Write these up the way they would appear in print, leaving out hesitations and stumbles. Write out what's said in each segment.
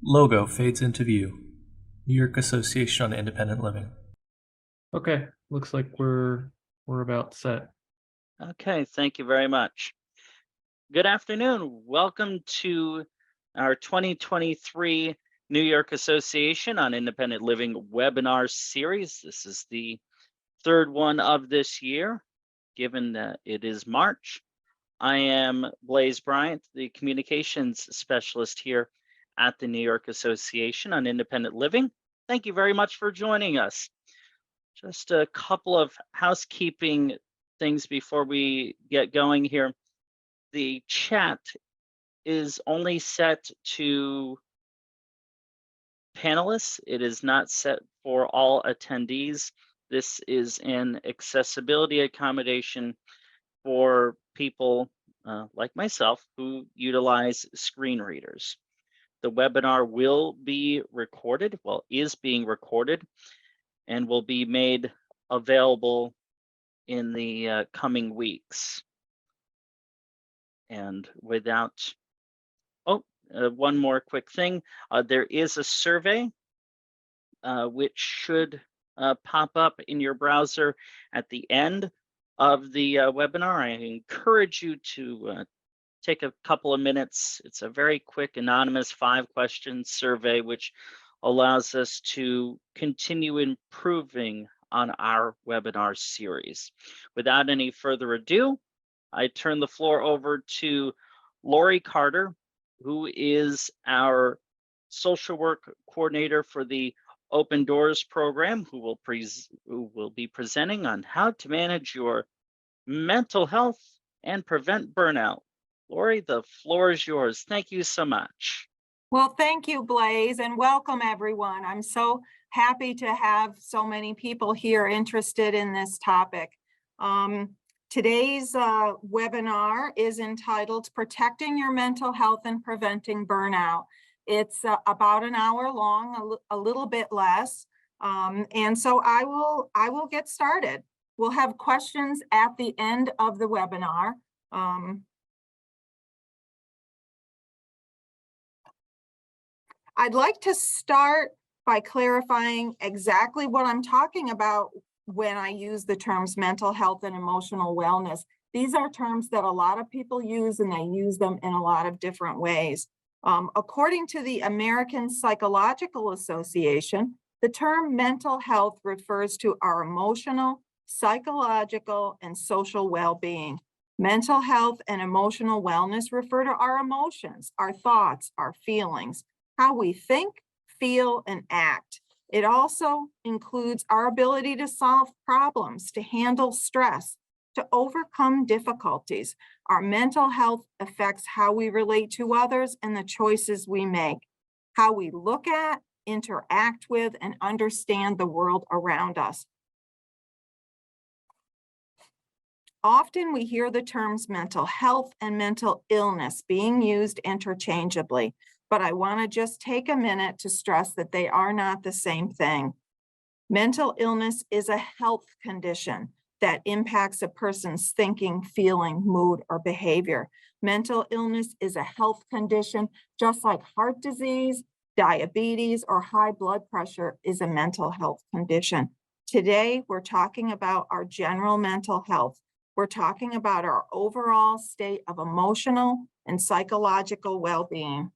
Logo fades into view. New York Association on Independent Living. Okay, looks like we're about set. Okay, thank you very much. Good afternoon. Welcome to our 2023 New York Association on Independent Living webinar series. This is the third one of this year, given that it is March. I am Blaise Bryant, the communications specialist here at the New York Association on Independent Living. Thank you very much for joining us. Just a couple of housekeeping things before we get going here. The chat is only set to panelists. It is not set for all attendees. This is an accessibility accommodation for people like myself who utilize screen readers. The webinar will be recorded, is being recorded, and will be made available in the coming weeks. And without, one more quick thing, there is a survey which should pop up in your browser at the end of the webinar. I encourage you to take a couple of minutes. It's a very quick, anonymous 5-question survey, which allows us to continue improving on our webinar series. Without any further ado, I turn the floor over to Laurie Carter, who is our social work coordinator for the Open Doors program, who will be presenting on how to manage your mental health and prevent burnout. Laurie, the floor is yours. Thank you so much. Well, thank you, Blaise, and welcome everyone. I'm so happy to have so many people here interested in this topic. Today's webinar is entitled Protecting Your Mental Health and Preventing Burnout. It's about an hour long, a little bit less. And so I will get started. We'll have questions at the end of the webinar. I'd like to start by clarifying exactly what I'm talking about when I use the terms mental health and emotional wellness. These are terms that a lot of people use, and they use them in a lot of different ways. According to the American Psychological Association, the term mental health refers to our emotional, psychological, and social well-being. Mental health and emotional wellness refer to our emotions, our thoughts, our feelings, how we think, feel, and act. It also includes our ability to solve problems, to handle stress, to overcome difficulties. Our mental health affects how we relate to others and the choices we make, how we look at, interact with, and understand the world around us. Often we hear the terms mental health and mental illness being used interchangeably, but I want to just take a minute to stress that they are not the same thing. Mental illness is a health condition that impacts a person's thinking, feeling, mood, or behavior. Mental illness is a health condition, just like heart disease, diabetes, or high blood pressure is a mental health condition. Today, we're talking about our general mental health. We're talking about our overall state of emotional and psychological well-being.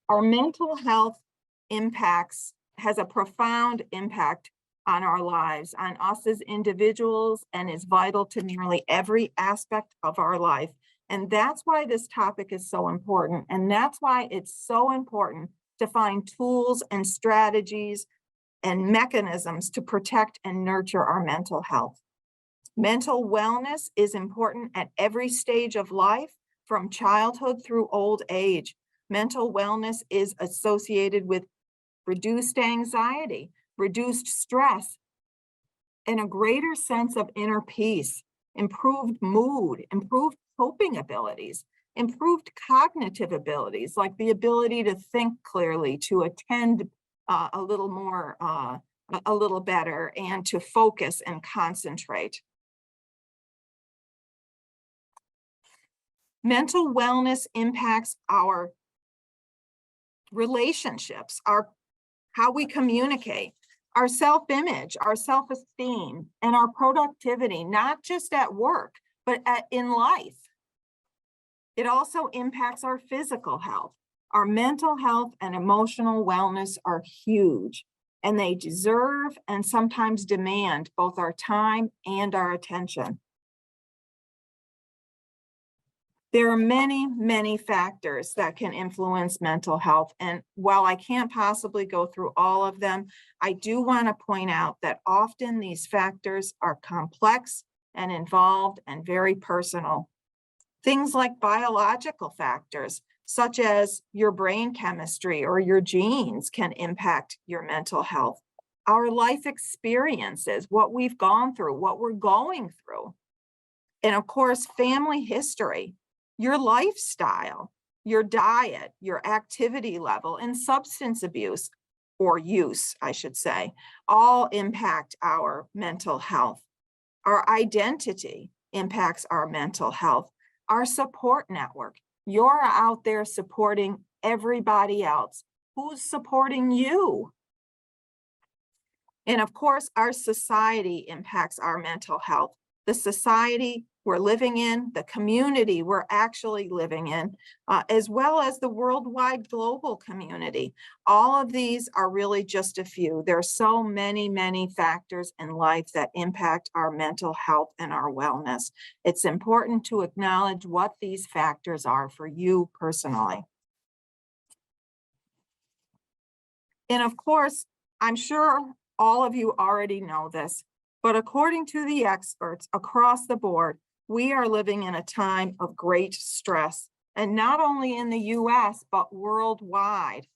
Our mental health has a profound impact on our lives, on us as individuals, and is vital to nearly every aspect of our life. And that's why this topic is so important. And that's why it's so important to find tools and strategies and mechanisms to protect and nurture our mental health. Mental wellness is important at every stage of life, from childhood through old age. Mental wellness is associated with reduced anxiety, reduced stress, and a greater sense of inner peace, improved mood, improved coping abilities, improved cognitive abilities, like the ability to think clearly, to attend a little better, and to focus and concentrate. Mental wellness impacts our relationships, how we communicate, our self-image, our self-esteem, and our productivity, not just at work, but in life. It also impacts our physical health. Our mental health and emotional wellness are huge, and they deserve and sometimes demand both our time and our attention. There are many, many factors that can influence mental health. And while I can't possibly go through all of them, I do want to point out that often these factors are complex and involved and very personal. Things like biological factors, such as your brain chemistry or your genes, can impact your mental health. Our life experiences, what we've gone through, what we're going through. And of course, family history, your lifestyle, your diet, your activity level, and substance abuse, or use, I should say, all impact our mental health. Our identity impacts our mental health. Our support network, you're out there supporting everybody else. Who's supporting you? And of course, our society impacts our mental health. The society we're living in, the community we're actually living in, as well as the worldwide global community. All of these are really just a few. There are so many, many factors in life that impact our mental health and our wellness. It's important to acknowledge what these factors are for you personally. And of course, I'm sure all of you already know this, but according to the experts across the board, we are living in a time of great stress, and not only in the US, but worldwide.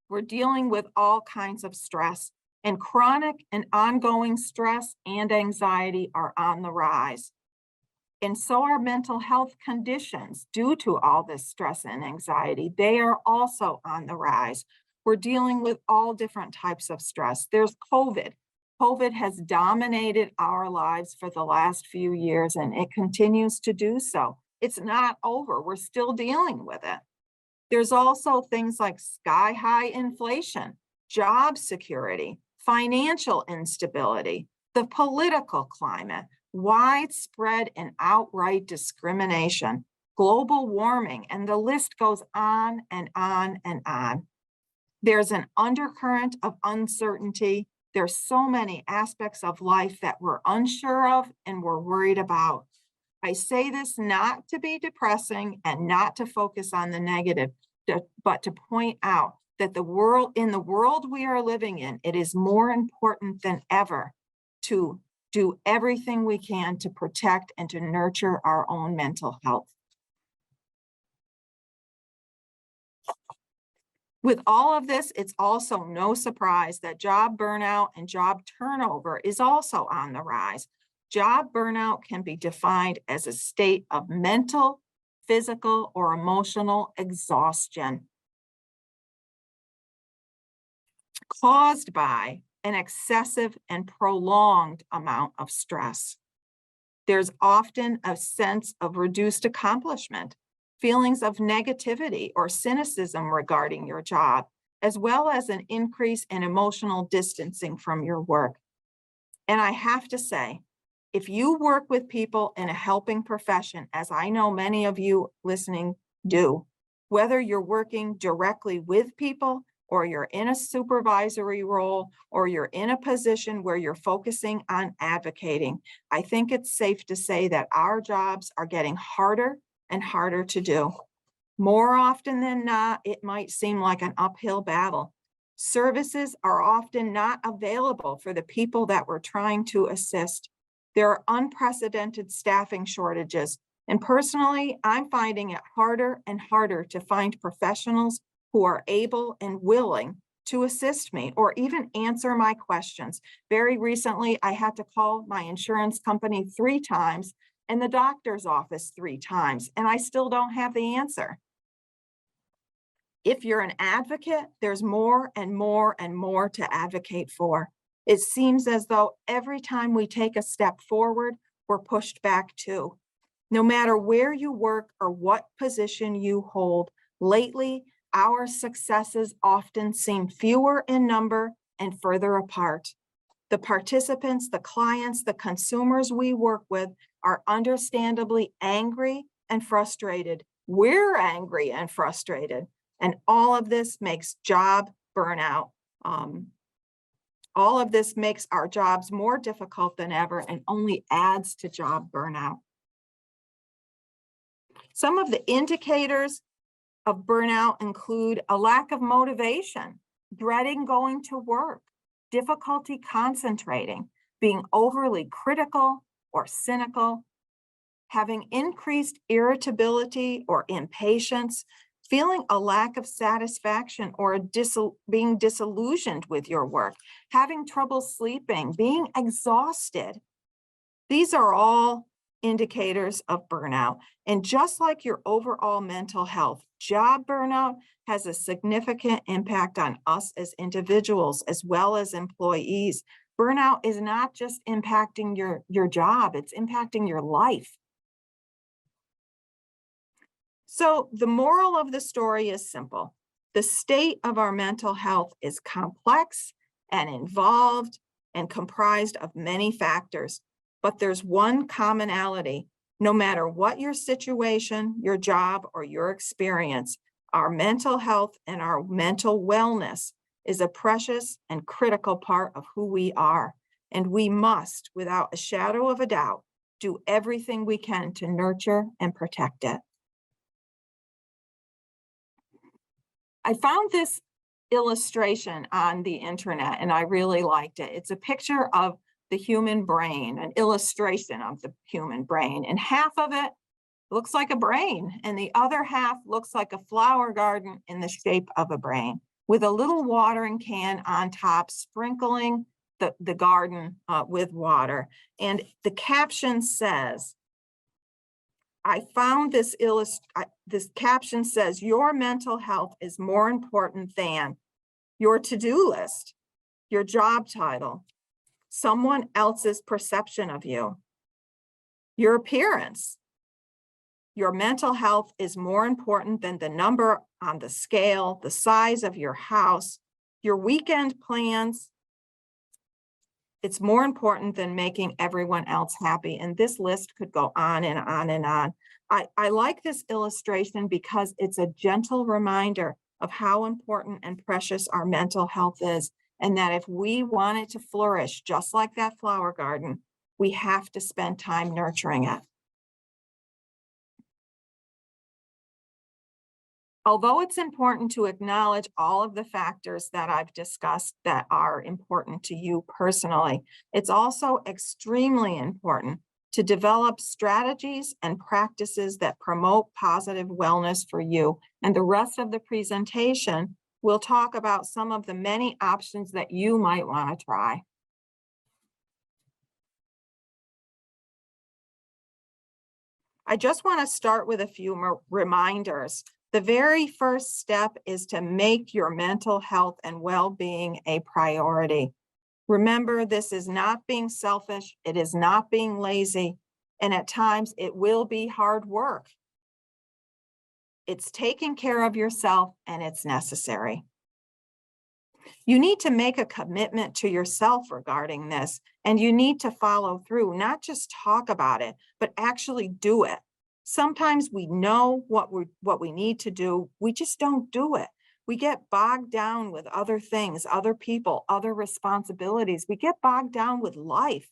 We're dealing with all kinds of stress, and chronic and ongoing stress and anxiety are on the rise. And so are mental health conditions due to all this stress and anxiety. They are also on the rise. We're dealing with all different types of stress. There's COVID. COVID has dominated our lives for the last few years, and it continues to do so. It's not over. We're still dealing with it. There's also things like sky-high inflation, job security, financial instability, the political climate, widespread and outright discrimination, global warming, and the list goes on and on and on. There's an undercurrent of uncertainty. There's so many aspects of life that we're unsure of and we're worried about. I say this not to be depressing and not to focus on the negative, but to point out that in the world we are living in, it is more important than ever to do everything we can to protect and to nurture our own mental health. With all of this, it's also no surprise that job burnout and job turnover is also on the rise. Job burnout can be defined as a state of mental, physical, or emotional exhaustion caused by an excessive and prolonged amount of stress. There's often a sense of reduced accomplishment, feelings of negativity or cynicism regarding your job, as well as an increase in emotional distancing from your work. And I have to say, if you work with people in a helping profession, as I know many of you listening do, whether you're working directly with people or you're in a supervisory role, or you're in a position where you're focusing on advocating, I think it's safe to say that our jobs are getting harder and harder to do. More often than not, it might seem like an uphill battle. Services are often not available for the people that we're trying to assist. There are unprecedented staffing shortages, and personally, I'm finding it harder and harder to find professionals who are able and willing to assist me or even answer my questions. Very recently, I had to call my insurance company 3 times and the doctor's office 3 times, and I still don't have the answer. If you're an advocate, there's more and more and more to advocate for. It seems as though every time we take a step forward, we're pushed back too. No matter where you work or what position you hold, lately, Our successes often seem fewer in number and further apart. The participants, the clients, the consumers we work with are understandably angry and frustrated. We're angry and frustrated. And all of this makes job burnout. All of this makes our jobs more difficult than ever and only adds to job burnout. Some of the indicators of burnout include a lack of motivation, dreading going to work, difficulty concentrating, being overly critical or cynical, having increased irritability or impatience, feeling a lack of satisfaction or being disillusioned with your work, having trouble sleeping, being exhausted. These are all indicators of burnout. And just like your overall mental health, job burnout has a significant impact on us as individuals as well as employees. Burnout is not just impacting your job, it's impacting your life. So the moral of the story is simple. The state of our mental health is complex and involved and comprised of many factors, but there's one commonality. No matter what your situation, your job, or your experience, our mental health and our mental wellness is a precious and critical part of who we are. And we must, without a shadow of a doubt, do everything we can to nurture and protect it. I found this illustration on the internet and I really liked it. It's a picture of the human brain, an illustration of the human brain, and half of it looks like a brain and the other half looks like a flower garden in the shape of a brain with a little watering can on top, sprinkling the garden with water. And the caption says, I found this caption says, your mental health is more important than your to-do list, your job title, someone else's perception of you, your appearance. Your mental health is more important than the number on the scale, the size of your house, your weekend plans. It's more important than making everyone else happy. And this list could go on and on and on. I like this illustration because it's a gentle reminder of how important and precious our mental health is. And that if we want it to flourish, just like that flower garden, we have to spend time nurturing it. Although it's important to acknowledge all of the factors that I've discussed that are important to you personally, it's also extremely important to develop strategies and practices that promote positive wellness for you. And the rest of the presentation, we'll talk about some of the many options that you might want to try. I just want to start with a few reminders. The very first step is to make your mental health and well-being a priority. Remember, this is not being selfish, it is not being lazy, and at times it will be hard work. It's taking care of yourself and it's necessary. You need to make a commitment to yourself regarding this, and you need to follow through, not just talk about it, but actually do it. Sometimes we know what we need to do, we just don't do it. We get bogged down with other things, other people, other responsibilities. We get bogged down with life,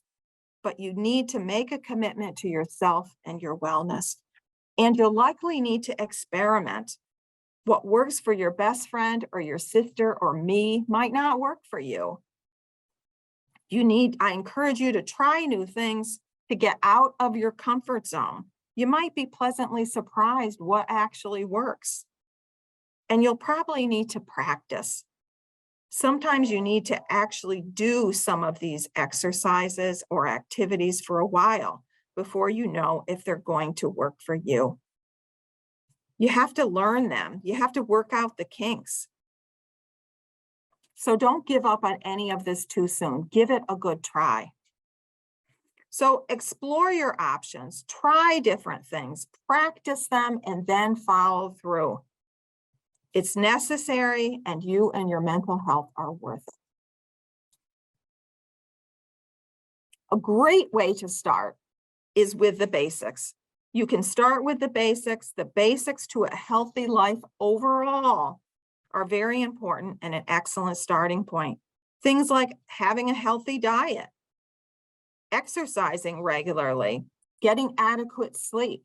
but you need to make a commitment to yourself and your wellness. And you'll likely need to experiment. What works for your best friend or your sister or me might not work for you. I encourage you to try new things to get out of your comfort zone. You might be pleasantly surprised what actually works. And you'll probably need to practice. Sometimes you need to actually do some of these exercises or activities for a while before you know if they're going to work for you. You have to learn them. You have to work out the kinks. So don't give up on any of this too soon. Give it a good try. So explore your options, try different things, practice them, and then follow through. It's necessary, and you and your mental health are worth it. A great way to start is with the basics. You can start with the basics. The basics to a healthy life overall are very important and an excellent starting point. Things like having a healthy diet, exercising regularly, getting adequate sleep,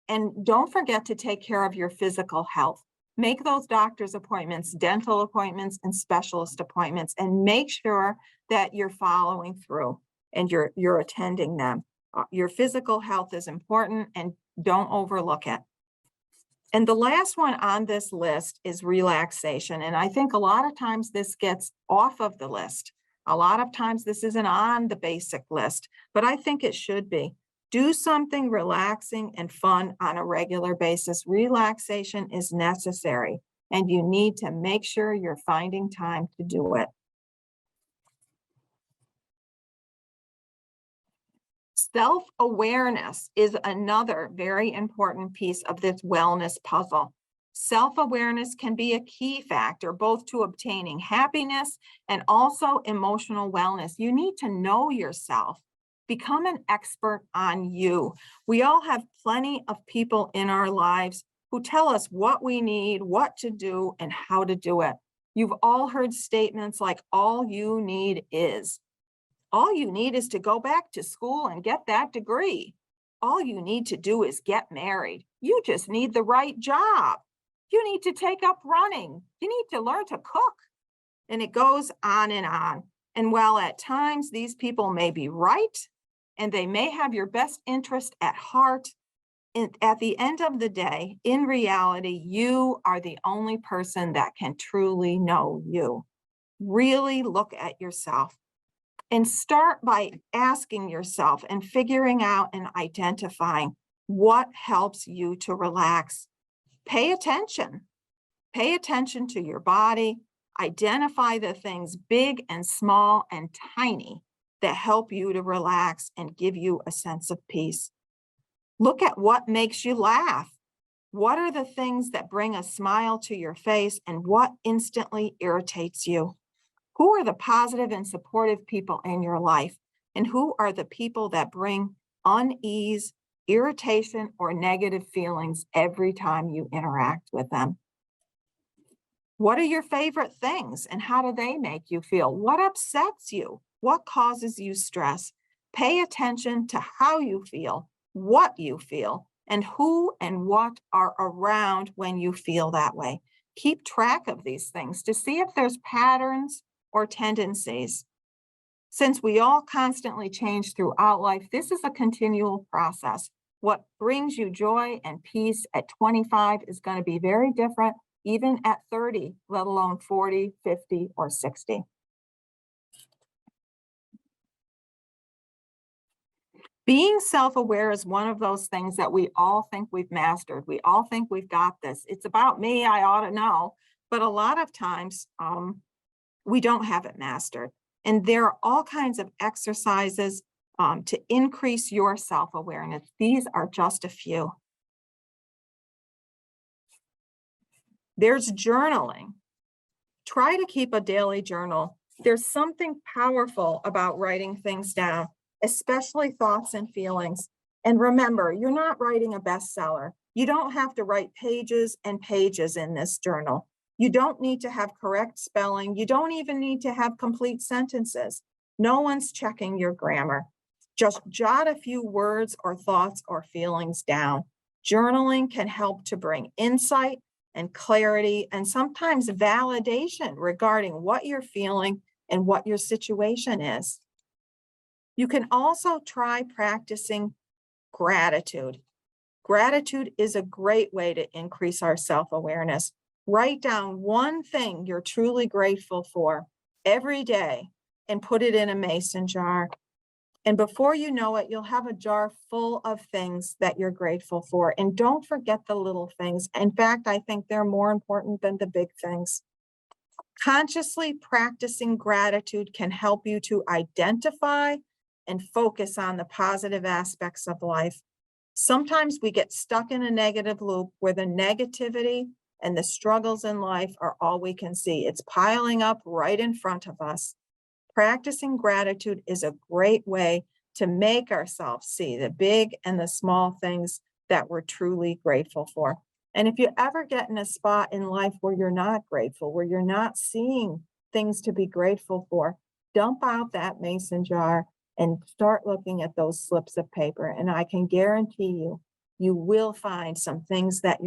and don't forget to take care of your physical health. Make those doctor's appointments, dental appointments, and specialist appointments, and make sure that you're following through and you're attending them. Your physical health is important, and don't overlook it. And the last one on this list is relaxation. And I think a lot of times this gets off of the list. A lot of times this isn't on the basic list, but I think it should be. Do something relaxing and fun on a regular basis. Relaxation is necessary, and you need to make sure you're finding time to do it. Self-awareness is another very important piece of this wellness puzzle. Self-awareness can be a key factor both to obtaining happiness and also emotional wellness. You need to know yourself. Become an expert on you. We all have plenty of people in our lives who tell us what we need, what to do, and how to do it. You've all heard statements like, all you need is. All you need is to go back to school and get that degree. All you need to do is get married. You just need the right job. You need to take up running. You need to learn to cook. And it goes on and on. And while at times these people may be right, and they may have your best interest at heart, at the end of the day, in reality, you are the only person that can truly know you. Really look at yourself. And start by asking yourself and figuring out and identifying what helps you to relax. Pay attention. Pay attention to your body. Identify the things big and small and tiny that help you to relax and give you a sense of peace. Look at what makes you laugh. What are the things that bring a smile to your face, and what instantly irritates you? Who are the positive and supportive people in your life? And who are the people that bring unease, irritation, or negative feelings every time you interact with them? What are your favorite things, and how do they make you feel? What upsets you? What causes you stress? Pay attention to how you feel, what you feel, and who and what are around when you feel that way. Keep track of these things to see if there's patterns or tendencies. Since we all constantly change throughout life, this is a continual process. What brings you joy and peace at 25 is going to be very different even at 30, let alone 40, 50, or 60. Being self-aware is one of those things that we all think we've mastered. We all think we've got this. It's about me, I ought to know. But a lot of times, we don't have it mastered. And there are all kinds of exercises to increase your self-awareness. These are just a few. There's journaling. Try to keep a daily journal. There's something powerful about writing things down, especially thoughts and feelings. And remember, you're not writing a bestseller. You don't have to write pages and pages in this journal. You don't need to have correct spelling. You don't even need to have complete sentences. No one's checking your grammar. Just jot a few words or thoughts or feelings down. Journaling can help to bring insight and clarity and sometimes validation regarding what you're feeling and what your situation is. You can also try practicing gratitude. Gratitude is a great way to increase our self-awareness. Write down one thing you're truly grateful for every day and put it in a mason jar. And before you know it, you'll have a jar full of things that you're grateful for. And don't forget the little things. In fact, I think they're more important than the big things. Consciously practicing gratitude can help you to identify and focus on the positive aspects of life. Sometimes we get stuck in a negative loop where the negativity and the struggles in life are all we can see. It's piling up right in front of us. Practicing gratitude is a great way to make ourselves see the big and the small things that we're truly grateful for. And if you ever get in a spot in life where you're not grateful, where you're not seeing things to be grateful for, dump out that mason jar and start looking at those slips of paper. And I can guarantee you, you will find some things that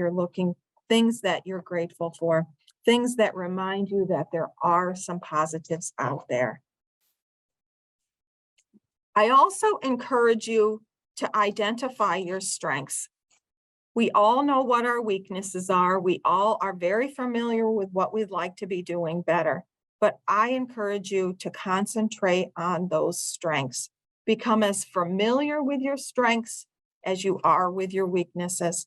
things that you're grateful for, things that remind you that there are some positives out there. I also encourage you to identify your strengths. We all know what our weaknesses are. We all are very familiar with what we'd like to be doing better. But I encourage you to concentrate on those strengths. Become as familiar with your strengths as you are with your weaknesses.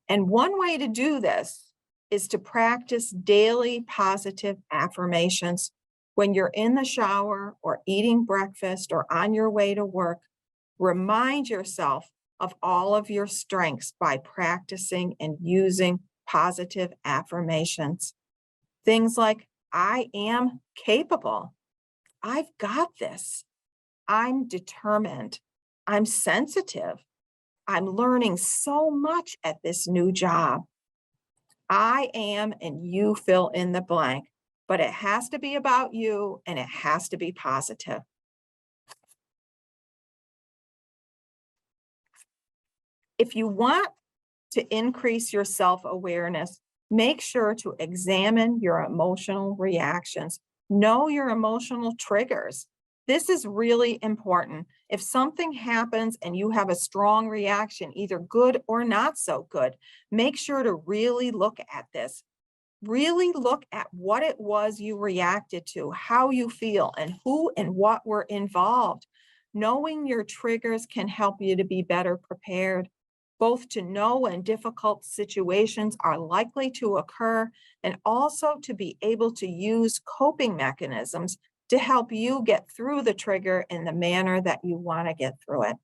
And one way to do this is to practice daily positive affirmations. When you're in the shower or eating breakfast or on your way to work, remind yourself of all of your strengths by practicing and using positive affirmations. Things like, I am capable. I've got this. I'm determined. I'm sensitive. I'm learning so much at this new job. I am, and you fill in the blank, but it has to be about you and it has to be positive. If you want to increase your self-awareness, make sure to examine your emotional reactions. Know your emotional triggers. This is really important. If something happens and you have a strong reaction, either good or not so good, make sure to really look at this. Really look at what it was you reacted to, how you feel, and who and what were involved. Knowing your triggers can help you to be better prepared, both to know when difficult situations are likely to occur and also to be able to use coping mechanisms to help you get through the trigger in the manner that you want to get through it.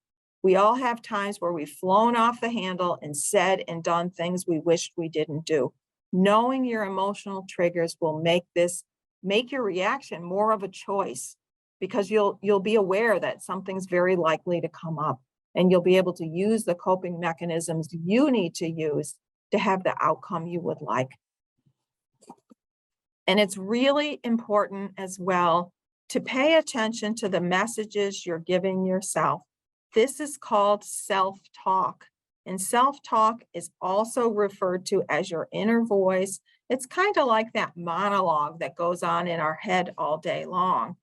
We all have times where we've flown off the handle and said and done things we wished we didn't do. Knowing your emotional triggers will make your reaction more of a choice, because you'll be aware that something's very likely to come up, and you'll be able to use the coping mechanisms you need to use to have the outcome you would like. And it's really important as well to pay attention to the messages you're giving yourself. This is called self-talk. And self-talk is also referred to as your inner voice. It's kind of like that monologue that goes on in our head all day long.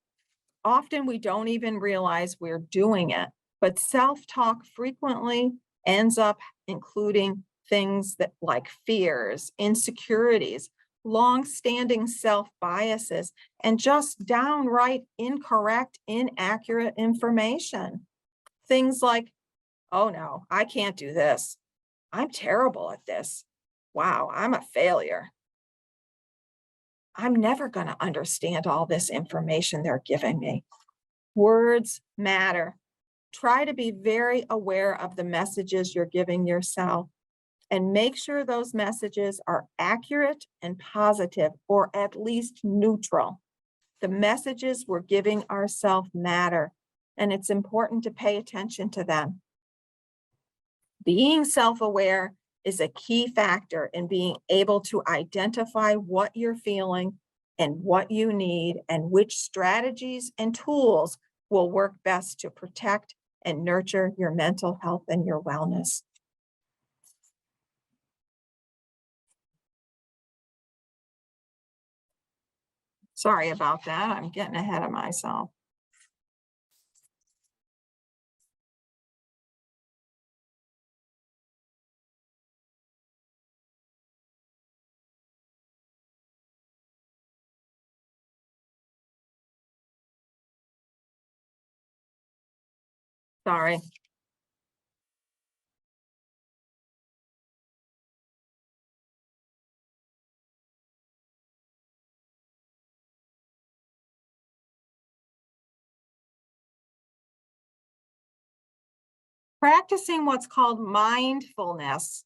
Often we don't even realize we're doing it, but self-talk frequently ends up including things that like fears, insecurities, long-standing self-biases, and just downright incorrect, inaccurate information. Things like, oh no, I can't do this. I'm terrible at this. Wow, I'm a failure. I'm never going to understand all this information they're giving me. Words matter. Try to be very aware of the messages you're giving yourself and make sure those messages are accurate and positive, or at least neutral. The messages we're giving ourselves matter, and it's important to pay attention to them. Being self-aware is a key factor in being able to identify what you're feeling and what you need, and which strategies and tools will work best to protect and nurture your mental health and your wellness. Sorry about that. I'm getting ahead of myself. Sorry. Practicing what's called mindfulness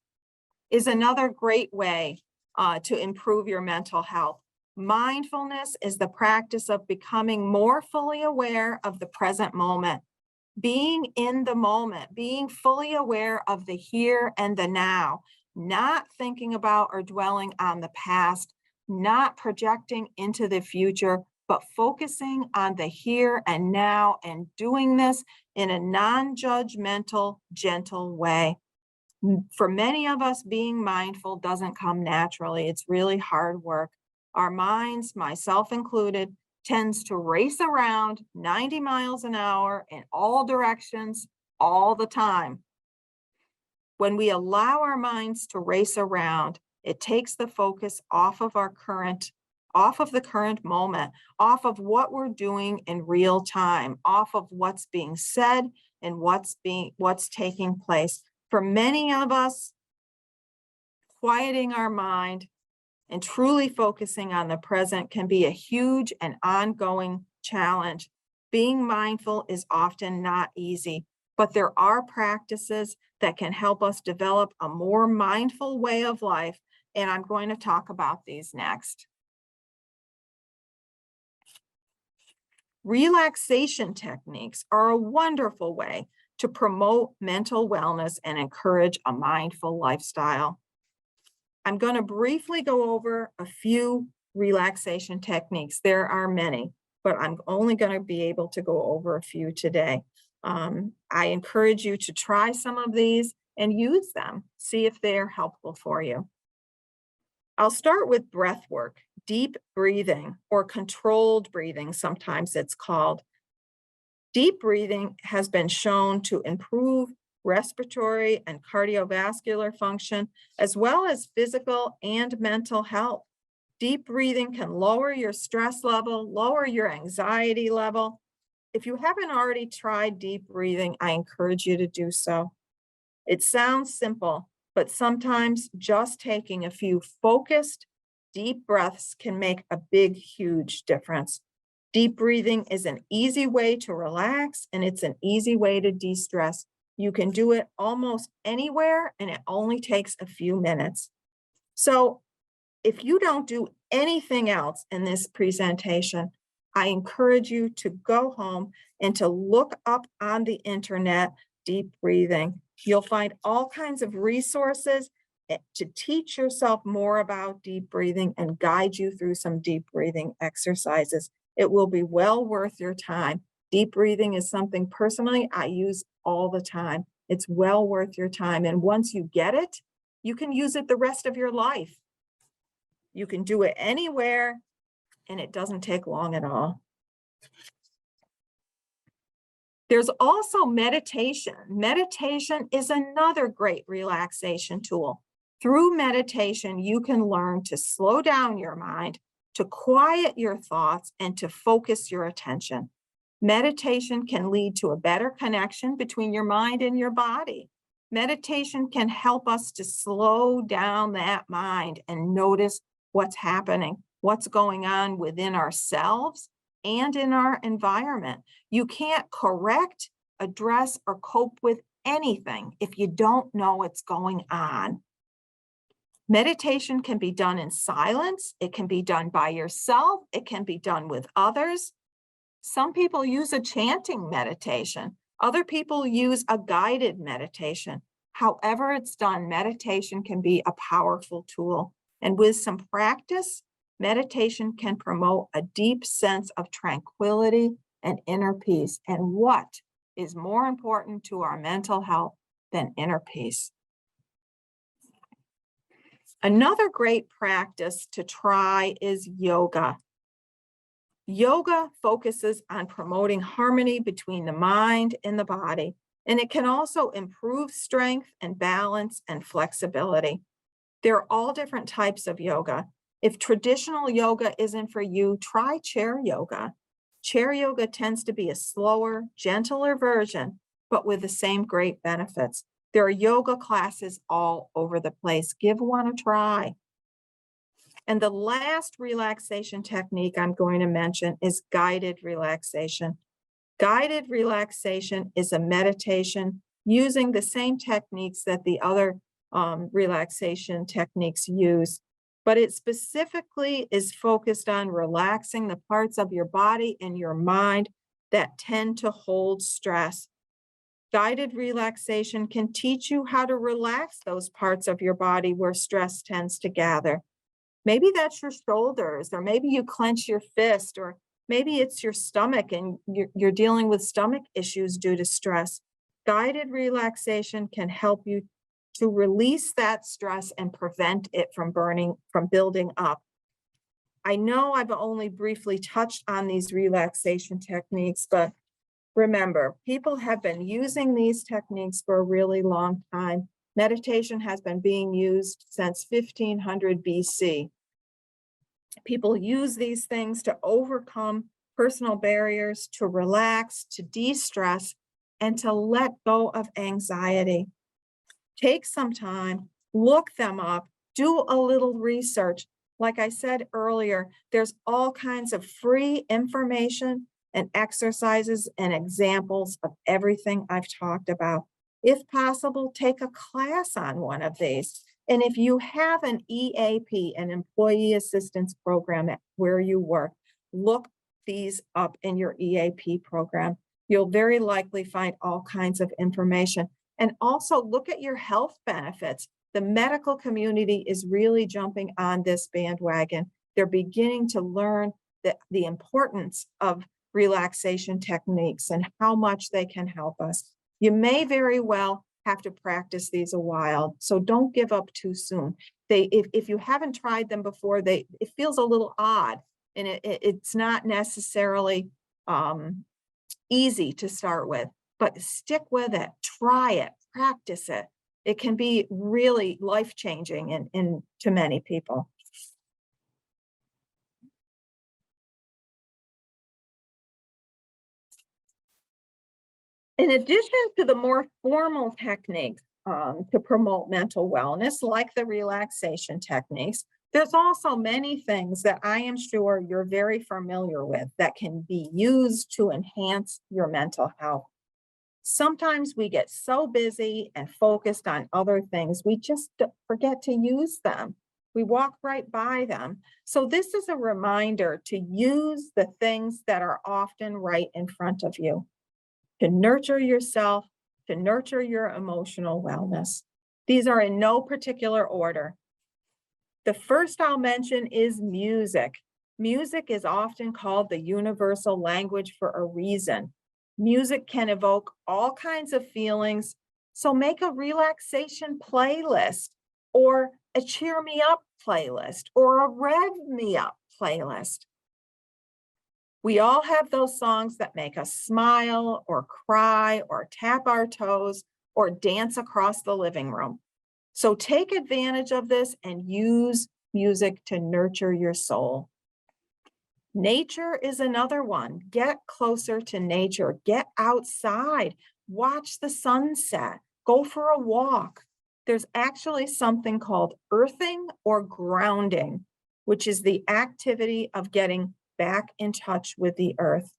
is another great way to improve your mental health. Mindfulness is the practice of becoming more fully aware of the present moment, being in the moment, being fully aware of the here and the now, not thinking about or dwelling on the past, not projecting into the future, but focusing on the here and now and doing this in a non-judgmental, gentle way. For many of us, being mindful doesn't come naturally. It's really hard work. Our minds, myself included, tends to race around 90 miles an hour in all directions all the time. When we allow our minds to race around, it takes the focus off of the current moment, off of what we're doing in real time, off of what's being said and what's taking place. For many of us, quieting our mind and truly focusing on the present can be a huge and ongoing challenge. Being mindful is often not easy, but there are practices that can help us develop a more mindful way of life, and I'm going to talk about these next. Relaxation techniques are a wonderful way to promote mental wellness and encourage a mindful lifestyle. I'm going to briefly go over a few relaxation techniques. There are many, but I'm only going to be able to go over a few today. I encourage you to try some of these and use them. See if they're helpful for you. I'll start with breath work, deep breathing, or controlled breathing, sometimes it's called. Deep breathing has been shown to improve respiratory and cardiovascular function, as well as physical and mental health. Deep breathing can lower your stress level, lower your anxiety level. If you haven't already tried deep breathing, I encourage you to do so. It sounds simple, but sometimes just taking a few focused, deep breaths can make a big, huge difference. Deep breathing is an easy way to relax, and it's an easy way to de-stress. You can do it almost anywhere, and it only takes a few minutes. So if you don't do anything else in this presentation, I encourage you to go home and to look up on the internet deep breathing. You'll find all kinds of resources to teach yourself more about deep breathing and guide you through some deep breathing exercises. It will be well worth your time. Deep breathing is something personally I use all the time. It's well worth your time. And once you get it, you can use it the rest of your life. You can do it anywhere, and it doesn't take long at all. There's also meditation. Meditation is another great relaxation tool. Through meditation, you can learn to slow down your mind, to quiet your thoughts, and to focus your attention. Meditation can lead to a better connection between your mind and your body. Meditation can help us to slow down that mind and notice what's happening, what's going on within ourselves and in our environment. You can't correct, address, or cope with anything if you don't know what's going on. Meditation can be done in silence. It can be done by yourself. It can be done with others. Some people use a chanting meditation. Other people use a guided meditation. However it's done, meditation can be a powerful tool. And with some practice, meditation can promote a deep sense of tranquility and inner peace. And what is more important to our mental health than inner peace? Another great practice to try is yoga. Yoga focuses on promoting harmony between the mind and the body, and it can also improve strength and balance and flexibility. There are all different types of yoga. If traditional yoga isn't for you, try chair yoga. Chair yoga tends to be a slower, gentler version, but with the same great benefits. There are yoga classes all over the place. Give one a try. And the last relaxation technique I'm going to mention is guided relaxation. Guided relaxation is a meditation using the same techniques that the other relaxation techniques use. but it specifically is focused on relaxing the parts of your body and your mind that tend to hold stress. Guided relaxation can teach you how to relax those parts of your body where stress tends to gather. Maybe that's your shoulders, or maybe you clench your fist, or maybe it's your stomach and you're dealing with stomach issues due to stress. Guided relaxation can help you to release that stress and prevent it from building up. I know I've only briefly touched on these relaxation techniques, but remember, people have been using these techniques for a really long time. Meditation has been being used since 1500 BC. People use these things to overcome personal barriers, to relax, to de-stress, and to let go of anxiety. Take some time, look them up, do a little research. Like I said earlier, there's all kinds of free information and exercises and examples of everything I've talked about. If possible, take a class on one of these. And if you have an EAP, an employee assistance program at where you work, look these up in your EAP program. You'll very likely find all kinds of information. And also look at your health benefits. The medical community is really jumping on this bandwagon. They're beginning to learn the importance of relaxation techniques and how much they can help us. You may very well have to practice these a while, so don't give up too soon. If you haven't tried them before, it feels a little odd, and it's not necessarily easy to start with, but stick with it, try it, practice it. It can be really life-changing to many people. In addition to the more formal techniques to promote mental wellness, like the relaxation techniques, there's also many things that I am sure you're very familiar with that can be used to enhance your mental health. Sometimes we get so busy and focused on other things, we just forget to use them. We walk right by them. So this is a reminder to use the things that are often right in front of you, to nurture yourself, to nurture your emotional wellness. These are in no particular order. The first I'll mention is music. Music is often called the universal language for a reason. Music can evoke all kinds of feelings, so make a relaxation playlist, or a cheer me up playlist, or a rev me up playlist. We all have those songs that make us smile or cry or tap our toes or dance across the living room. So take advantage of this and use music to nurture your soul. Nature is another one. Get closer to nature. Get outside. Watch the sunset. Go for a walk. There's actually something called earthing or grounding, which is the activity of getting back in touch with the earth.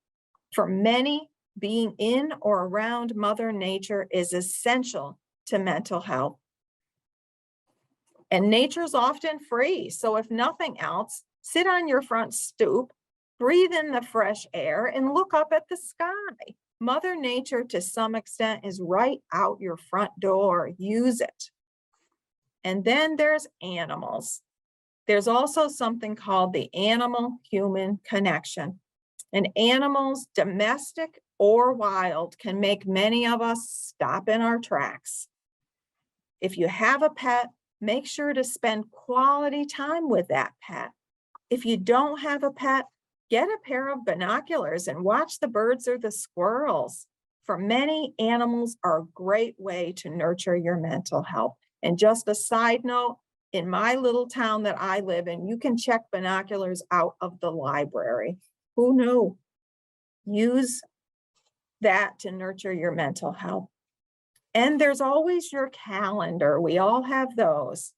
For many, being in or around Mother Nature is essential to mental health. And nature's often free. So if nothing else, sit on your front stoop, breathe in the fresh air, and look up at the sky. Mother Nature, to some extent, is right out your front door. Use it. And then there's animals. There's also something called the animal-human connection. And animals, domestic or wild, can make many of us stop in our tracks. If you have a pet, make sure to spend quality time with that pet. If you don't have a pet, get a pair of binoculars and watch the birds or the squirrels. For many, animals are a great way to nurture your mental health. And just a side note, in my little town that I live in, you can check binoculars out of the library. Who knew? Use that to nurture your mental health. And there's always your calendar. We all have those.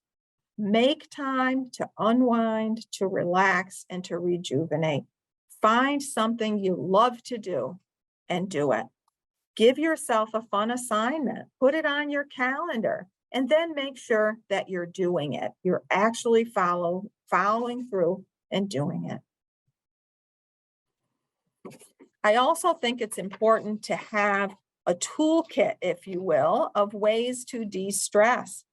Make time to unwind, to relax, and to rejuvenate. Find something you love to do and do it. Give yourself a fun assignment. Put it on your calendar. And then make sure that you're doing it. You're actually following through and doing it. I also think it's important to have a toolkit, if you will, of ways to de-stress.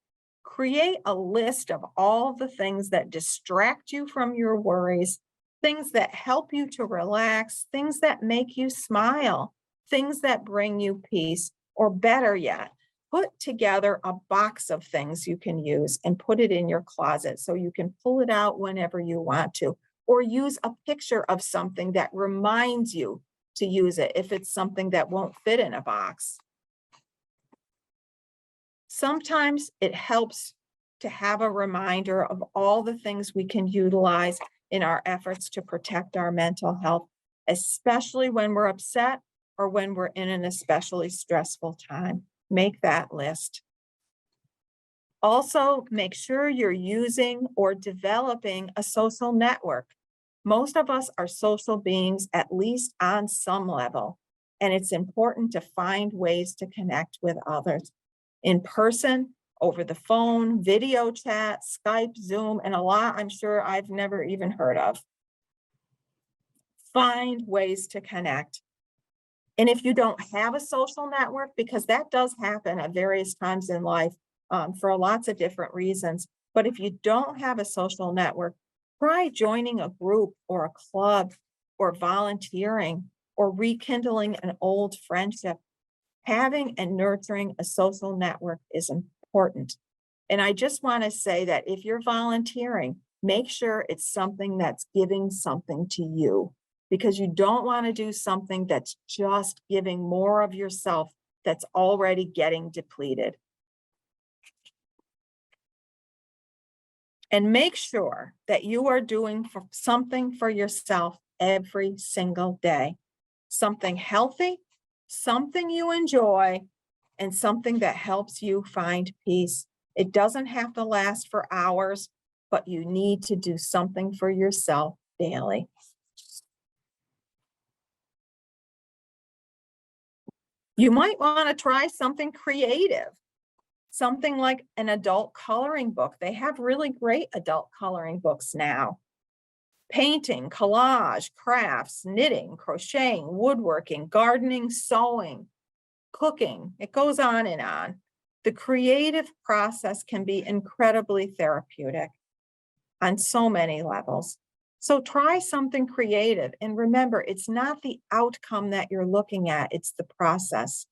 Create a list of all the things that distract you from your worries, things that help you to relax, things that make you smile, things that bring you peace, or better yet, put together a box of things you can use and put it in your closet so you can pull it out whenever you want to, or use a picture of something that reminds you to use it if it's something that won't fit in a box. Sometimes it helps to have a reminder of all the things we can utilize in our efforts to protect our mental health, especially when we're upset or when we're in an especially stressful time. Make that list. Also, make sure you're using or developing a social network. Most of us are social beings, at least on some level, and it's important to find ways to connect with others in person, over the phone, video chat, Skype, Zoom, and a lot I'm sure I've never even heard of. Find ways to connect. And if you don't have a social network, because that does happen at various times in life for lots of different reasons, but if you don't have a social network, try joining a group or a club or volunteering or rekindling an old friendship. Having and nurturing a social network is important. And I just want to say that if you're volunteering, make sure it's something that's giving something to you, because you don't want to do something that's just giving more of yourself that's already getting depleted. And make sure that you are doing something for yourself every single day. Something healthy, something you enjoy, and something that helps you find peace. It doesn't have to last for hours, but you need to do something for yourself daily. You might want to try something creative, something like an adult coloring book. They have really great adult coloring books now. Painting, collage, crafts, knitting, crocheting, woodworking, gardening, sewing, cooking. It goes on and on. The creative process can be incredibly therapeutic on so many levels. So try something creative. And remember, it's not the outcome that you're looking at, it's the process.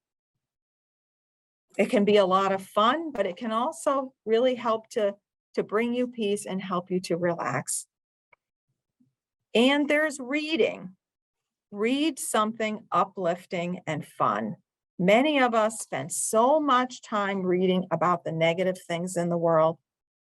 It can be a lot of fun, but it can also really help to bring you peace and help you to relax. And there's reading. Read something uplifting and fun. Many of us spend so much time reading about the negative things in the world.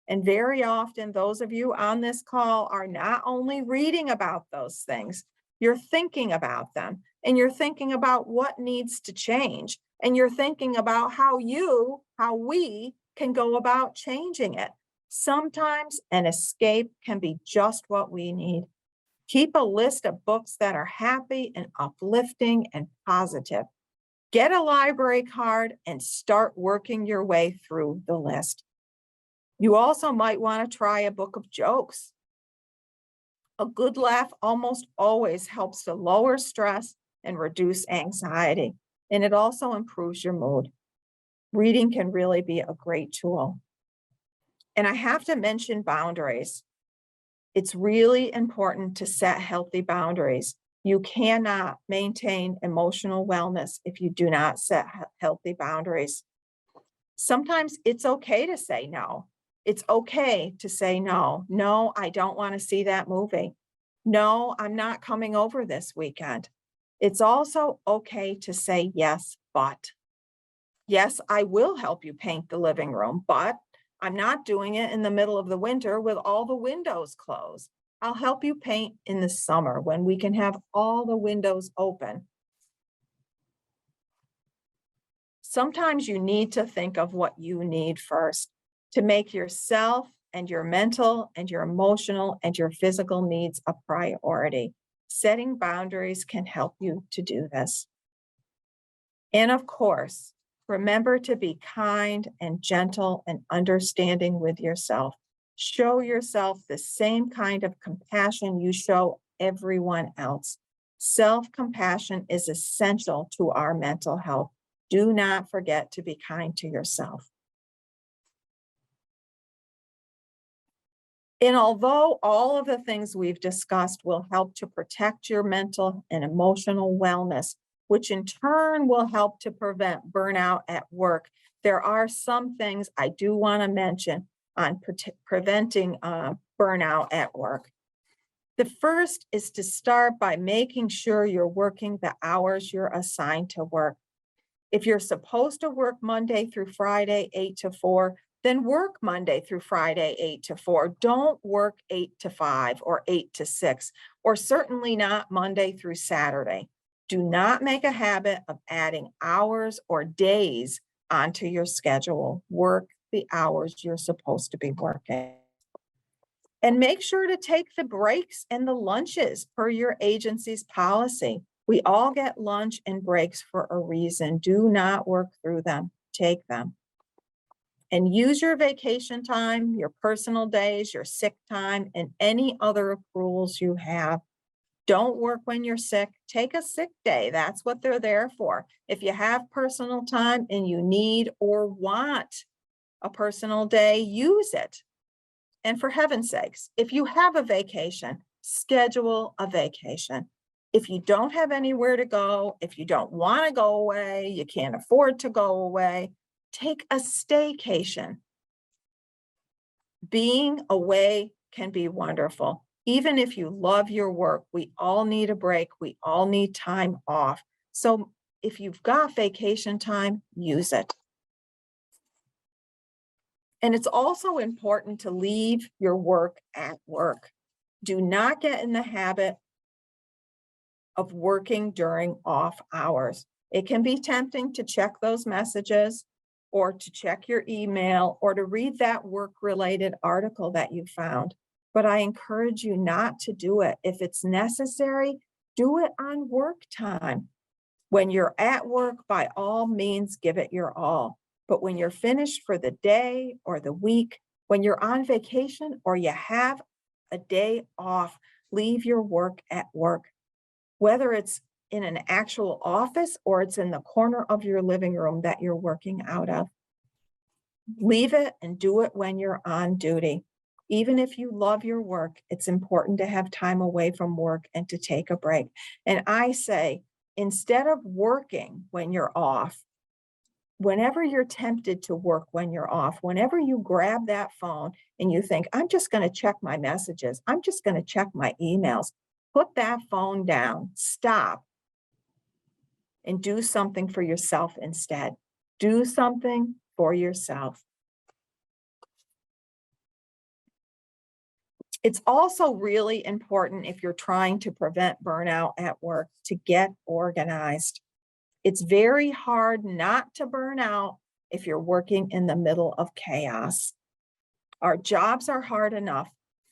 And very often, those of you on this call are not only reading about those things, you're thinking about them, and you're thinking about what needs to change, and you're thinking about how we can go about changing it. Sometimes an escape can be just what we need. Keep a list of books that are happy and uplifting and positive. Get a library card and start working your way through the list. You also might want to try a book of jokes. A good laugh almost always helps to lower stress and reduce anxiety, and it also improves your mood. Reading can really be a great tool. And I have to mention boundaries. It's really important to set healthy boundaries. You cannot maintain emotional wellness if you do not set healthy boundaries. Sometimes it's okay to say no. It's okay to say no. No, I don't want to see that movie. No, I'm not coming over this weekend. It's also okay to say yes, but. Yes, I will help you paint the living room, but I'm not doing it in the middle of the winter with all the windows closed. I'll help you paint in the summer when we can have all the windows open. Sometimes you need to think of what you need first to make yourself and your mental and your emotional and your physical needs a priority. Setting boundaries can help you to do this. And of course, Remember to be kind and gentle and understanding with yourself. Show yourself the same kind of compassion you show everyone else. Self-compassion is essential to our mental health. Do not forget to be kind to yourself. And although all of the things we've discussed will help to protect your mental and emotional wellness, which in turn will help to prevent burnout at work, there are some things I do want to mention on preventing burnout at work. The first is to start by making sure you're working the hours you're assigned to work. If you're supposed to work Monday through Friday, 8 to 4, then work Monday through Friday, 8 to 4. Don't work 8 to 5 or 8 to 6, or certainly not Monday through Saturday. Do not make a habit of adding hours or days onto your schedule. Work the hours you're supposed to be working. And make sure to take the breaks and the lunches per your agency's policy. We all get lunch and breaks for a reason. Do not work through them. Take them. And use your vacation time, your personal days, your sick time, and any other accruals you have. Don't work when you're sick. Take a sick day. That's what they're there for. If you have personal time and you need or want a personal day, use it. And for heaven's sakes, if you have a vacation, schedule a vacation. If you don't have anywhere to go, if you don't want to go away, you can't afford to go away, take a staycation. Being away can be wonderful. Even if you love your work, we all need a break. We all need time off. So if you've got vacation time, use it. And it's also important to leave your work at work. Do not get in the habit of working during off hours. It can be tempting to check those messages or to check your email or to read that work-related article that you found. But I encourage you not to do it. If it's necessary, do it on work time. When you're at work, by all means, give it your all. But when you're finished for the day or the week, when you're on vacation or you have a day off, leave your work at work. Whether it's in an actual office or it's in the corner of your living room that you're working out of. Leave it and do it when you're on duty. Even if you love your work, it's important to have time away from work and to take a break. And I say, instead of working when you're off, whenever you're tempted to work when you're off, whenever you grab that phone and you think, I'm just going to check my messages, I'm just going to check my emails, put that phone down, stop, and do something for yourself instead. Do something for yourself. It's also really important if you're trying to prevent burnout at work to get organized. It's very hard not to burn out if you're working in the middle of chaos. Our jobs are hard enough.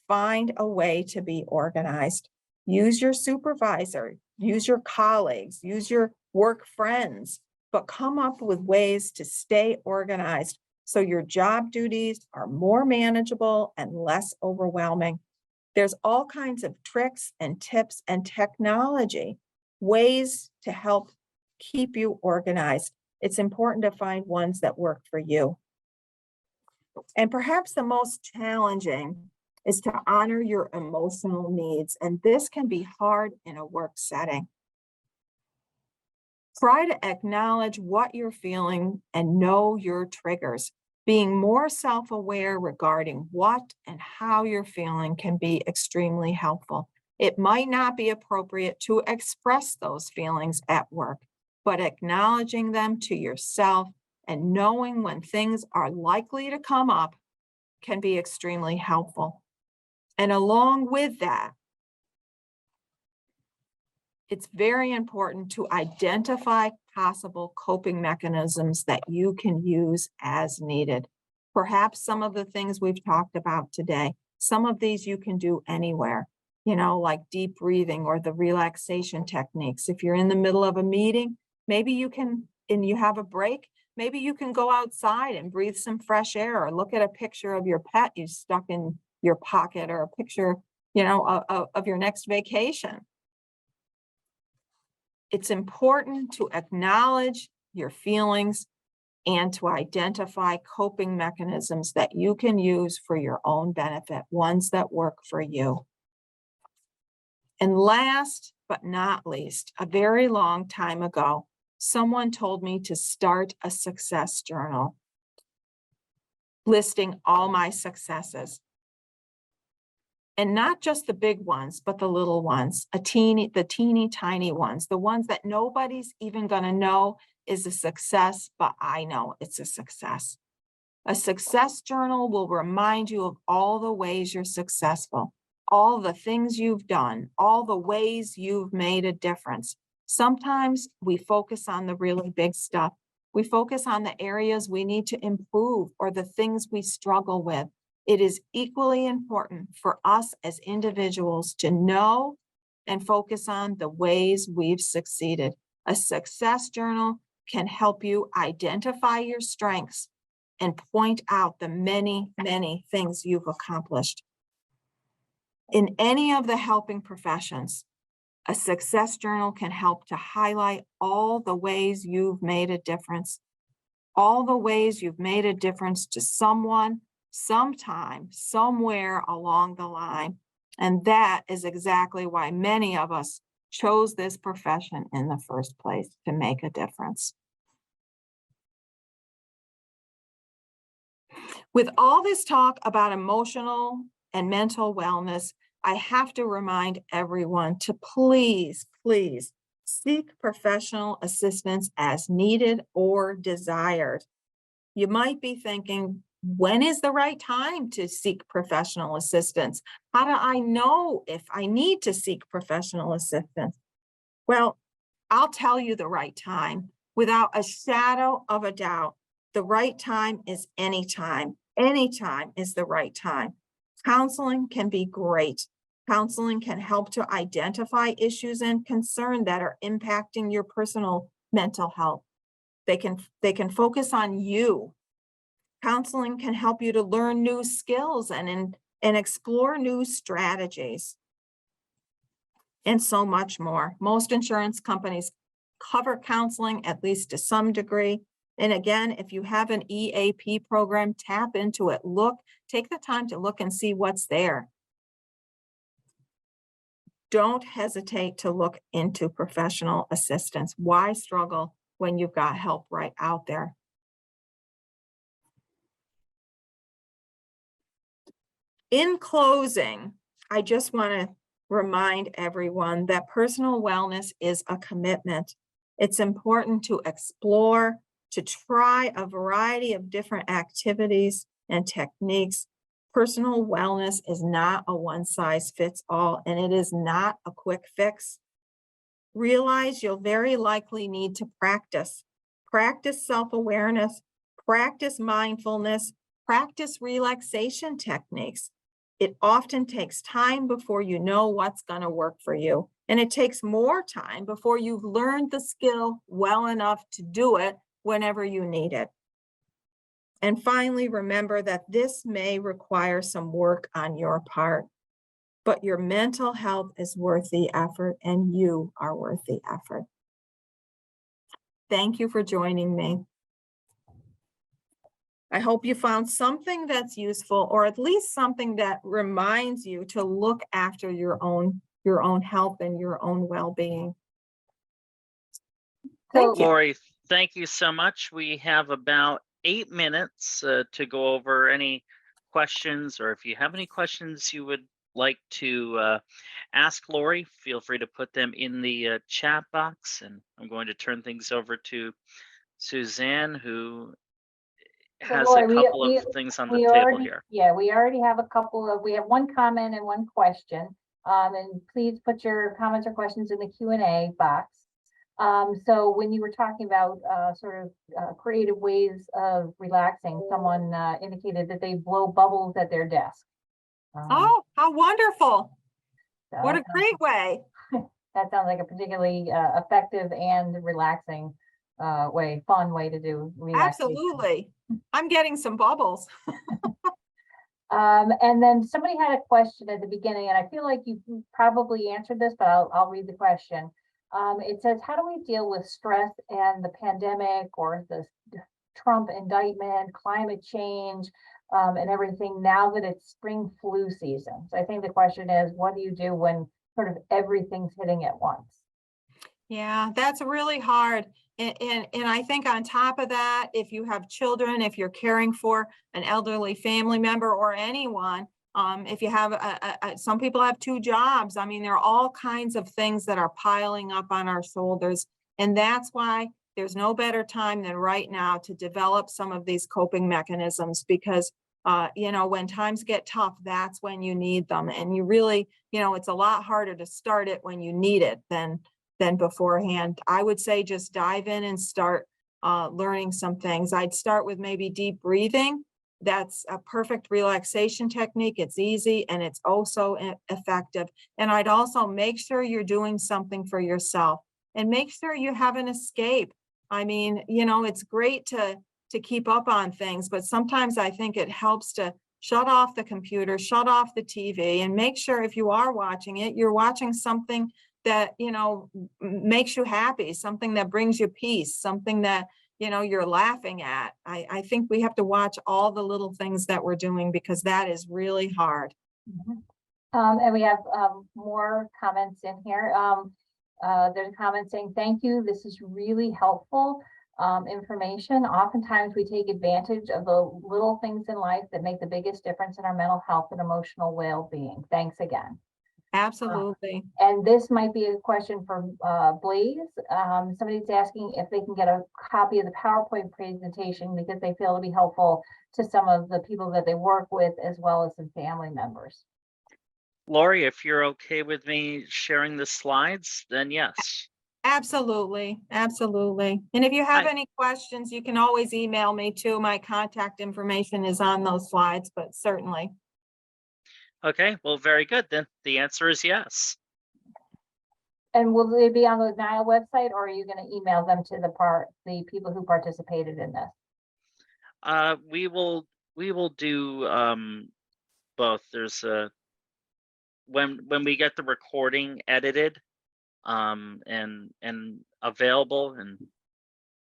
Find a way to be organized. Use your supervisor, use your colleagues, use your work friends, but come up with ways to stay organized so your job duties are more manageable and less overwhelming. There's all kinds of tricks and tips and technology, ways to help keep you organized. It's important to find ones that work for you. And perhaps the most challenging is to honor your emotional needs. And this can be hard in a work setting. Try to acknowledge what you're feeling and know your triggers. Being more self-aware regarding what and how you're feeling can be extremely helpful. It might not be appropriate to express those feelings at work, but acknowledging them to yourself and knowing when things are likely to come up can be extremely helpful. And along with that, it's very important to identify possible coping mechanisms that you can use as needed. Perhaps some of the things we've talked about today, some of these you can do anywhere, like deep breathing or the relaxation techniques. If you're in the middle of a meeting, maybe you can, and you have a break, maybe you can go outside and breathe some fresh air, or look at a picture of your pet you stuck in your pocket, or a picture, of your next vacation. It's important to acknowledge your feelings and to identify coping mechanisms that you can use for your own benefit, ones that work for you. And last but not least, a very long time ago, someone told me to start a success journal, listing all my successes. And not just the big ones, but the little ones, the teeny tiny ones, the ones that nobody's even gonna know is a success, but I know it's a success. A success journal will remind you of all the ways you're successful, all the things you've done, all the ways you've made a difference. Sometimes we focus on the really big stuff. We focus on the areas we need to improve or the things we struggle with. It is equally important for us as individuals to know and focus on the ways we've succeeded. A success journal can help you identify your strengths and point out the many, many things you've accomplished. In any of the helping professions, a success journal can help to highlight all the ways you've made a difference, all the ways you've made a difference to someone, sometime, somewhere along the line. And that is exactly why many of us chose this profession in the first place, to make a difference. With all this talk about emotional and mental wellness, I have to remind everyone to please, please seek professional assistance as needed or desired. You might be thinking, when is the right time to seek professional assistance? How do I know if I need to seek professional assistance? Well, I'll tell you the right time without a shadow of a doubt. The right time is anytime. Anytime is the right time. Counseling can be great. Counseling can help to identify issues and concerns that are impacting your personal mental health. They can focus on you. Counseling can help you to learn new skills and explore new strategies, and so much more. Most insurance companies cover counseling, at least to some degree. And again, if you have an EAP program, tap into it. Take the time to look and see what's there. Don't hesitate to look into professional assistance. Why struggle when you've got help right out there? In closing, I just want to remind everyone that personal wellness is a commitment. It's important to explore, to try a variety of different activities and techniques. Personal wellness is not a one-size-fits-all, and it is not a quick fix. Realize you'll very likely need to practice self-awareness, practice mindfulness, practice relaxation techniques. It often takes time before you know what's going to work for you. And it takes more time before you've learned the skill well enough to do it whenever you need it. And finally, remember that this may require some work on your part, but your mental health is worth the effort, and you are worth the effort. Thank you for joining me. I hope you found something that's useful, or at least something that reminds you to look after your own health and your own well-being. Thank you. Laurie, thank you so much. We have about 8 minutes to go over any questions, or if you have any questions you would like to ask Laurie, feel free to put them in the chat box. And I'm going to turn things over to Suzanne, who has Laurie, a couple of things on the table here. Yeah, we already have we have one comment and one question. And please put your comments or questions in the Q&A box. So when you were talking about creative ways of relaxing, someone indicated that they blow bubbles at their desk. Oh, how wonderful. So What a great way. that sounds like a particularly effective and relaxing fun way to do relaxation. Absolutely. I'm getting some bubbles. And then somebody had a question at the beginning, and I feel like you probably answered this, but I'll read the question. It says, how do we deal with stress and the pandemic or the Trump indictment, climate change, and everything now that it's spring flu season? So I think the question is, what do you do when sort of everything's hitting at once? Yeah, that's really hard. And I think on top of that, if you have children, if you're caring for an elderly family member or anyone, if you have some people have 2 jobs. I mean, there are all kinds of things that are piling up on our shoulders. And that's why there's no better time than right now to develop some of these coping mechanisms, because you know, when times get tough, that's when you need them. And you really, you know, it's a lot harder to start it when you need it than beforehand. I would say just dive in and start learning some things. I'd start with maybe deep breathing. That's a perfect relaxation technique. It's easy and it's also effective. And I'd also make sure you're doing something for yourself and make sure you have an escape. I mean, you know, it's great to keep up on things, but sometimes I think it helps to shut off the computer, shut off the TV, and make sure if you are watching it, you're watching something that, you know, makes you happy, something that brings you peace, something that, you know, you're laughing at. I think we have to watch all the little things that we're doing, because that is really hard. Mm-hmm. And we have more comments in here. There's a comment saying, thank you. This is really helpful information. Oftentimes we take advantage of the little things in life that make the biggest difference in our mental health and emotional well-being. Thanks again. Absolutely. And this might be a question for Blaze. Somebody's asking if they can get a copy of the PowerPoint presentation because they feel it'll be helpful to some of the people that they work with, as well as some family members. Laurie, if you're okay with me sharing the slides, then yes. Absolutely. Absolutely. And if you have Hi. any questions, you can always email me too. My contact information is on those slides, but certainly. Okay, well, very good. Then the answer is yes. And will they be on the NYAIL website, or are you going to email them to the people who participated in this? We will do both. There's a when we get the recording edited and available, and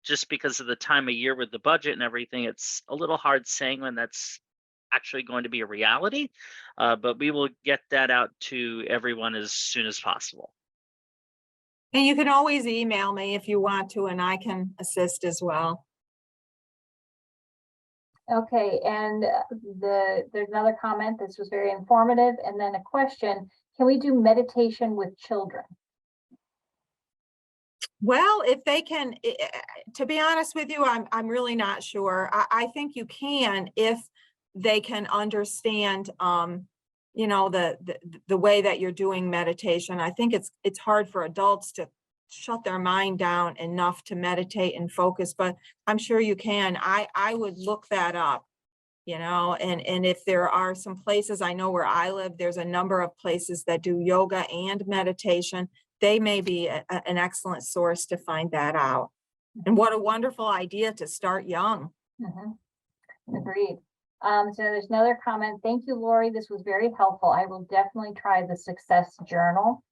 just because of the time of year with the budget and everything, it's a little hard saying when that's actually going to be a reality, but we will get that out to everyone as soon as possible. And you can always email me if you want to, and I can assist as well. Okay, and there's another comment. This was very informative. And then a question, can we do meditation with children? Well, if they can, to be honest with you, I'm really not sure. I think you can if they can understand, you know, the way that you're doing meditation. I think it's hard for adults to shut their mind down enough to meditate and focus, but I'm sure you can. I would look that up, you know, and if there are some places, I know where I live, there's a number of places that do yoga and meditation. They may be an excellent source to find that out. And what a wonderful idea to start young. Mm-hmm. Agreed. So there's another comment. Thank you, Laurie. This was very helpful. I will definitely try the success journal.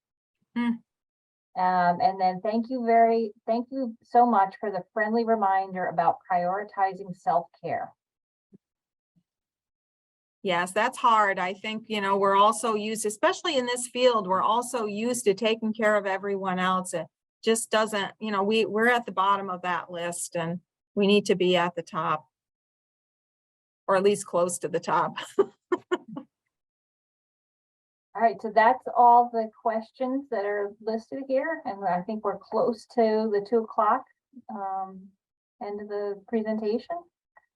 And then thank you so much for the friendly reminder about prioritizing self-care. Yes, that's hard. I think, you know, we're also used, especially in this field, we're also used to taking care of everyone else. It just doesn't, you know, we're at the bottom of that list, and we need to be at the top, or at least close to the top. All right, so that's all the questions that are listed here, and I think we're close to the 2 o'clock end of the presentation.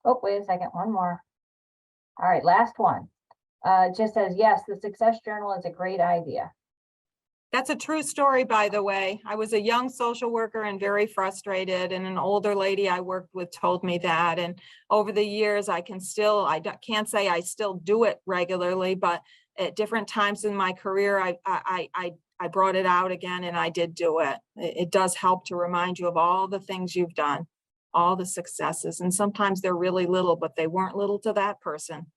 Oh, wait a second, one more. All right, last one. Just says, yes, the success journal is a great idea. That's a true story, by the way. I was a young social worker and very frustrated, and an older lady I worked with told me that. And over the years, I can't say I still do it regularly, but at different times in my career, I I brought it out again and I did do it. It does help to remind you of all the things you've done, all the successes. And sometimes they're really little, but they weren't little to that person.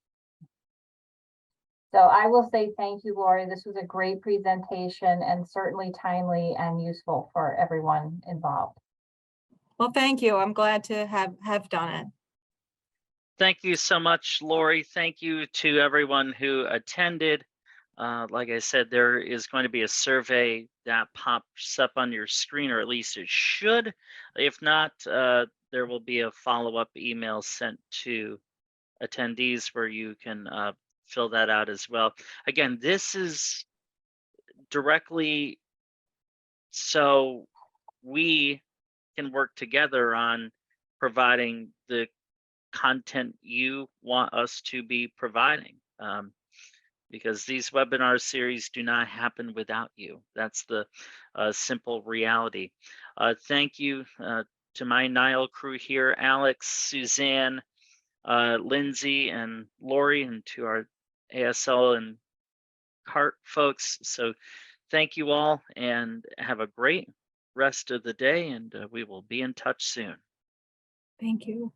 So I will say thank you, Laurie. This was a great presentation and certainly timely and useful for everyone involved. Well, thank you. I'm glad to have done it. Thank you so much, Laurie. Thank you to everyone who attended. Like I said, there is going to be a survey that pops up on your screen, or at least it should. If not, there will be a follow-up email sent to attendees where you can fill that out as well. Again, this is directly so we can work together on providing the content you want us to be providing, because these webinar series do not happen without you. That's the simple reality. Thank you to my NYAIL crew here, Alex, Suzanne, Lindsay, and Laurie, and to our ASL and CART folks. So thank you all, and have a great rest of the day, and we will be in touch soon. Thank you.